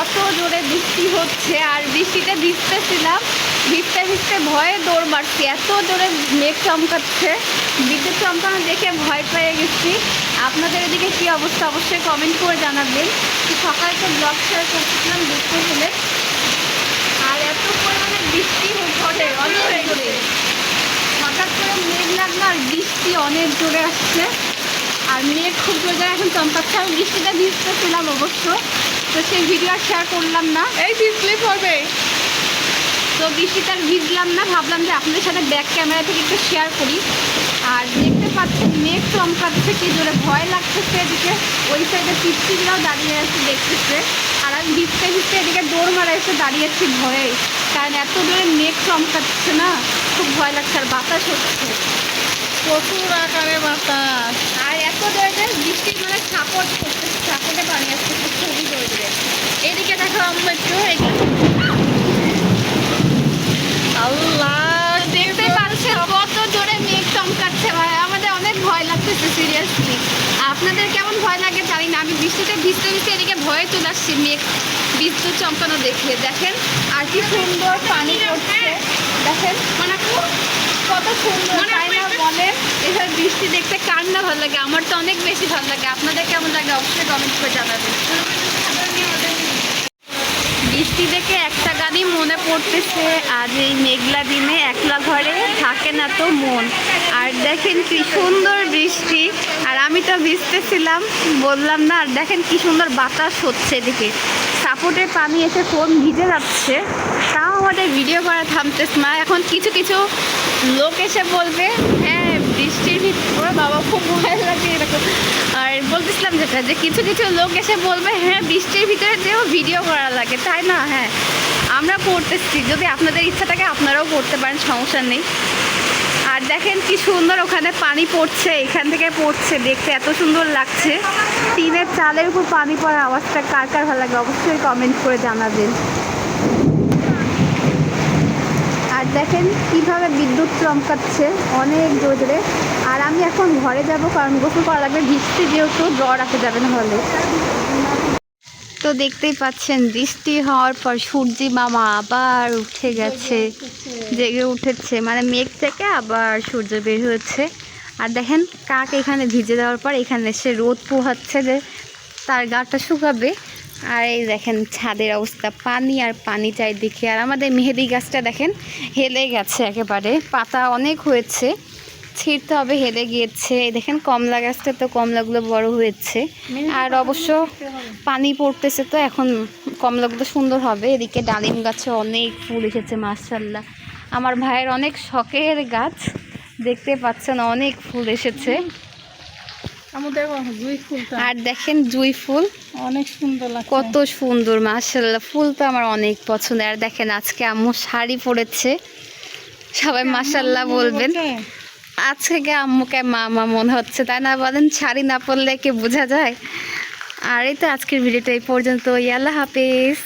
কত জোরে বৃষ্টি হচ্ছে, আর বৃষ্টিতে ভিজতেছিলাম, ভিজতে ভিজতে ভয়ে দৌড় মারছি, এত জোরে মেঘ চমকাচ্ছে, বিদ্যুৎ চমকানো দেখে ভয় পেয়ে গেছি। আপনাদের এদিকে কী অবস্থা অবশ্যই কমেন্ট করে জানাবেন। সকালে তো ব্লগ শেয়ার করতেছিলাম দেখতে হলে, আর এত পরিমাণে বৃষ্টি ঘটে অনেক জোরে, হঠাৎ করে মেঘ লাগলো আর বৃষ্টি অনেক জোরে আসছে, আর মেঘ খুব জোরে এখন চমকাচ্ছে। আমি বৃষ্টিতে ভিজতেছিলাম অবশ্য, তো সেই ভিডিও আর শেয়ার করলাম না, এই ভিজলে পড়বে। তো বৃষ্টিতে আর ভিজলাম না, ভাবলাম যে আপনাদের সাথে ব্যাক ক্যামেরা থেকে একটু শেয়ার করি। আর দেখতে পাচ্ছেন মেঘ চমকাচ্ছে কি জোরে, ভয় লাগতেছে। এদিকে ওই সাইডে পিচ্ছিগুলোও দাঁড়িয়ে আছে দেখতেছে, আর আমি ভিজতে ভিজতে এদিকে দৌড় মারা এসে দাঁড়িয়েছি ভয়ে, কারণ এত জোরে মেঘ চমকাচ্ছে না, খুব ভয় লাগছে, আর বাতাস হচ্ছে প্রচুর আকারে বাতাস, আর এত জোরে বৃষ্টির মানে সাপোর্ট করতেছে, সাপোর্টে পানি আসছে খুবই জোরে জোরে। এদিকে দেখো আম্মু একটু, আল্লাহ দেখতে পাচ্ছেন কত জোরে মেঘ চমকাচ্ছে, ভাই আমাদের অনেক ভয় লাগতেছে সিরিয়াসলি। আপনাদের কেমন ভয় লাগে জানি না, আমি বৃষ্টিতে ভিজতে ভিজতে এদিকে ভয়ে চলে আসছি মেঘ বিদ্যুৎ চমকানো দেখে। দেখেন আর কি সুন্দর পানি পড়ছে, দেখেন মানে কত সুন্দর, তাই না বলেন? এভাবে বৃষ্টি দেখতে কার না ভালো লাগে, আমার তো অনেক বেশি ভালো লাগে। আপনাদের কেমন লাগে অবশ্যই কমেন্ট করে জানাবেন। বৃষ্টি দেখে একটা গানই মনে পড়তেছে, আজ এই মেঘলা দিনে একলা ঘরে থাকে না তো মন। আর দেখেন কি সুন্দর বৃষ্টি, আর আমি তো ভিজতেছিলাম বললাম না, আর দেখেন কি সুন্দর বাতাস হচ্ছে, এদিকে সাপোর্টের পানি এসে ফোন ভিজে যাচ্ছে, তাও আমাদের ভিডিও করা থামতেছে না। এখন কিছু কিছু লোক এসে বলবে হ্যাঁ বৃষ্টির ভিতরে, বাবা খুব ভয় লাগে এরকম। আর বলতেছিলাম যেটা, যে কিছু কিছু লোক এসে বলবে হ্যাঁ বৃষ্টির ভিতরে যেও ভিডিও করা লাগে, তাই না? হ্যাঁ আমরা করতেছি, যদি আপনাদের ইচ্ছা থাকে আপনারাও করতে পারেন, সমস্যা নেই। আর দেখেন কি সুন্দর ওখানে পানি পড়ছে, এখান থেকে পড়ছে, দেখতে এত সুন্দর লাগছে। টিনের চালের উপর পানি পড়ার আওয়াজটা কার কার ভালো লাগে অবশ্যই কমেন্ট করে জানাবেন। আর দেখেন কিভাবে বিদ্যুৎ চমকাচ্ছে অনেক জোরে। আর আমি এখন ঘরে যাব, কারণ গোসল করা লাগবে, ভিজতে যেহেতু জ্বর আসে যাবে না হলে। তো দেখতেই পাচ্ছেন বৃষ্টি হওয়ার পর সূর্যি মামা আবার উঠে গেছে, জেগে উঠেছে, মানে মেঘ থেকে আবার সূর্য বের হয়েছে। আর দেখেন কাক এখানে ভিজে দেওয়ার পর এখানে এসে রোদ পোহাচ্ছে যে তার গাটা শুকাবে। আর এই দেখেন ছাদের অবস্থা, পানি আর পানি চারিদিকে। আর আমাদের মেহেদি গাছটা দেখেন হেলে গেছে একেবারে, পাতা অনেক হয়েছে, ছিঁড়তে হবে, হেলে গিয়েছে। এই দেখেন কমলা গাছটা তো কমলাগুলো বড় হয়েছে, আর অবশ্য পানি পড়তেছে তো এখন কমলাগুলো সুন্দর হবে। এদিকে ডালিম গাছে অনেক ফুল এসেছে মাশাআল্লাহ, আমার ভাইয়ের অনেক শখের গাছ, দেখতে পাচ্ছেন অনেক ফুল এসেছে। আর দেখেন জুঁই ফুল অনেক সুন্দর লাগছে, কত সুন্দর মাশাআল্লাহ, ফুল তো আমার অনেক পছন্দ। আর দেখেন আজকে আম্মু শাড়ি পরেছে, সবাই মাশাআল্লাহ বলবেন। আজকে আম্মুকে মামা মনে হচ্ছে, তাই না বলেন? শাড়ি না পরলে কি বোঝা যায়? আর এই তো আজকের ভিডিওটা এই পর্যন্ত, আল্লাহ হাফেজ।